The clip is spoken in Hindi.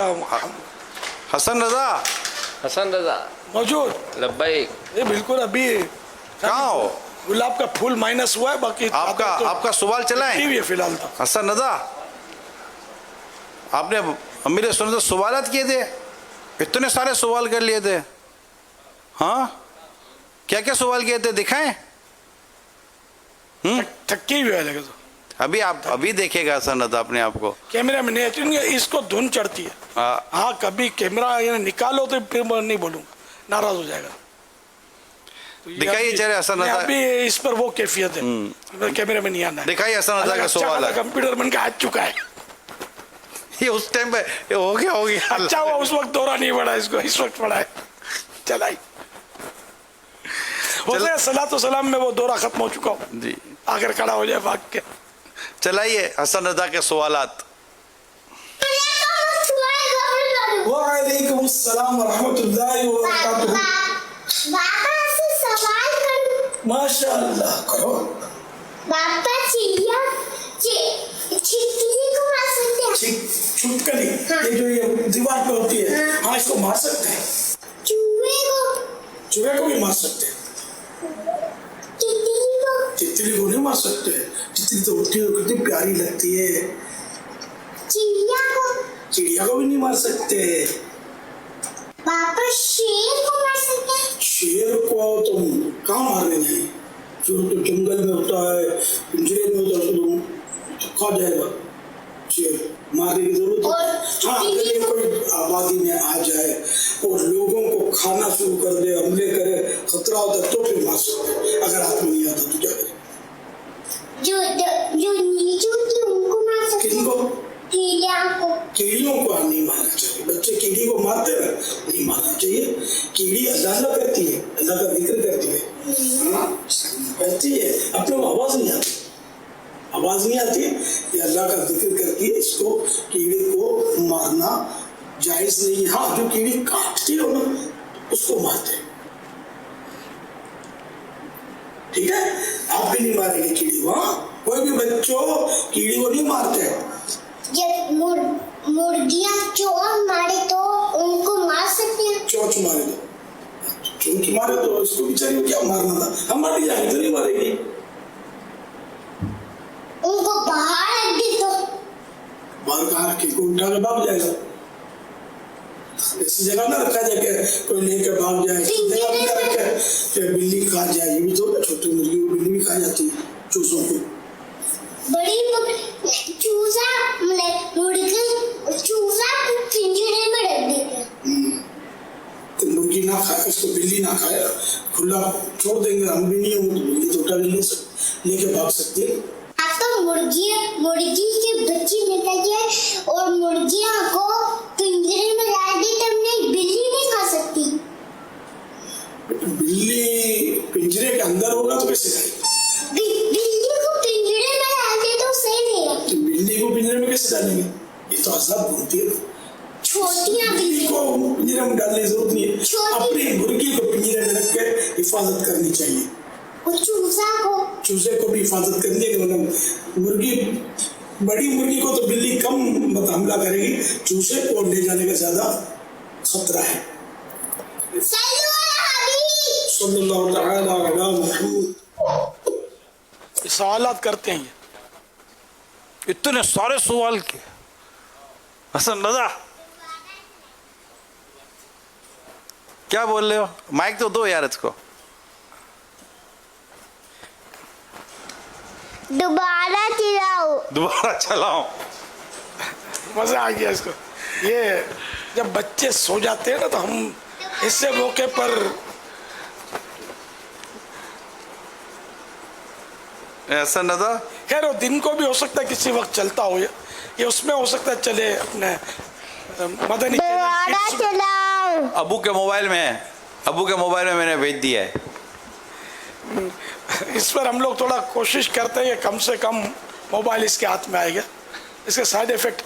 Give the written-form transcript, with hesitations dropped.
हसन रजा, हसन रजा मौजूद। लब्बैक। ये बिल्कुल अभी कहाँ हो? गुलाब का फूल माइनस हुआ है, बाकी आपका सवाल चला है फिलहाल तो। हसन रजा, आपने अमीर सुने तो सवालात किए थे, इतने सारे सवाल कर लिए थे। हाँ, क्या क्या सवाल किए थे दिखाएं। थकी हुई है लगे तो। अभी आप अभी देखेगा हसन रजा अपने आप को। कैमरा में नहीं, इसको धुन चढ़ती है। हाँ, कभी कैमरा निकालो तो फिर मैं नहीं बोलूंगा, नाराज हो जाएगा। तो दिखाइए चेहरे हसन रजा। अभी इस पर वो कैफियत है, कैमरे में नहीं आना है। दिखाइए हसन रजा का सवाल है। कंप्यूटर बन के आ चुका है। ये उस टाइम पे ये हो गया अच्छा हुआ उस वक्त दौरा नहीं पड़ा, इसको इस वक्त पड़ा है। चलाई सलातो सलाम में वो दौरा खत्म हो चुका हूँ जी, आकर खड़ा हो जाए भाग के। चलाइए हसन रजा के सवालात। वालेकुम अस्सलाम वरहमतुल्लाहि वबरकातुहू। बाबा से सवाल करूं? माशाअल्लाह करो। बाबा चिड़िया छिपकली को मार सकते हैं? छिपकली, ये जो ये दीवार पे होती है, हाँ इसको मार सकते हैं। चूहे को भी मार सकते हैं। तितली को नहीं मार सकते। तितली तो उड़ती हुई कितनी प्यारी लगती है। चिड़िया को भी नहीं मार सकते। पापा शेर को मार सकते हैं? शेर को तुम कहाँ मारने जाए, जो तो जंगल में होता है, पिंजरे में होता है, तो खा जाएगा। शेर मारने की जरूरत है। हाँ, अगर ये कोई आबादी में आ जाए और लोगों को खाना शुरू कर दे, हमले करे, खतरा होता है, तो फिर मार सकते। अगर हाथ में नहीं आता तो क्या करे? जो नीचे होती है उनको मार सकते हैं? कीड़ियों को नहीं मारना चाहिए। बच्चे कीड़ी को मारते हैं, नहीं मारना चाहिए। कीड़ी अल्लाह करती है, अल्लाह का जिक्र करती है। हाँ, कहती है, अपने आवाज नहीं आती, आवाज नहीं आती, ये अल्लाह का जिक्र करती है। इसको कीड़ी को मारना जायज नहीं है। हाँ, जो कीड़ी काटती हो ना, उसको मारते हैं, ठीक है? आप भी नहीं मारेंगे कीड़ी को। हाँ, कोई भी बच्चों कीड़ी को नहीं मारते। जब मुर्गियां चोंच मारे तो उनको मार सकते हैं? चोंच मारे तो, चोंच मारे तो इसको बेचारी को क्या मारना था? हम मार जाएंगे तो नहीं मारेंगे। उनको बाहर रख दे तो बाहर कहाँ रखे? कोई उठा के भाग जाएगा। ऐसी जगह ना रखा जाए कोई लेके भाग जाए। जगह भी ना रखे बिल्ली खा जाए। ये भी तो छोटी मुर्गी को बिल्ली भी खा जाती है, चूसों को। बड़ी चूजा चूजा पिंजरे में रख देते हैं। तो मुर्गी ना खाए, इसको बिल्ली ना खाए, खुला छोड़ देंगे, हम भी नहीं हो तो बिल्ली तो उठा लेके भाग सकती है। आपका मुर्गी के बच्चे निकल जाए और मुर्गियां को पिंजरे में डाल दी तब नहीं, बिल्ली नहीं खा सकती। बिल्ली पिंजरे के अंदर होगा तो कैसे खाएगी? बिल्ली को पिंजरे में डाल दे तो सही रहेगा। तो बिल्ली को पिंजरे में कैसे डालेंगे? ये तो अज़ाब बोलती है। छोटियां बिल्ली को पिंजरे में डालने की जरूरत नहीं है। अपनी मुर्गी को पिंजरे में रख के हिफाजत करनी चाहिए। चूजे को भी हिफाजत करनी है, मतलब मुर्गी, बड़ी मुर्गी को तो बिल्ली कम हमला करेगी, चूजे को ले जाने का ज्यादा खतरा है। सल्लल्लाहु तआला अलैहि मुहम्मद। सवालात करते हैं, इतने सारे सवाल के। हसन रजा क्या बोल रहे हो? माइक तो दो यार इसको। दोबारा चलाओ। मजा आ गया इसको। ये जब बच्चे सो जाते हैं ना तो हम इससे मौके पर ऐसा न था। खैर वो दिन को भी हो सकता है किसी वक्त चलता हो, ये उसमें हो सकता है चले अपने मदनी अबू के मोबाइल में है, अबू के मोबाइल में मैंने भेज दिया है। इस पर हम लोग थोड़ा कोशिश करते हैं कम से कम मोबाइल इसके हाथ में आएगा। इसके साइड इफेक्ट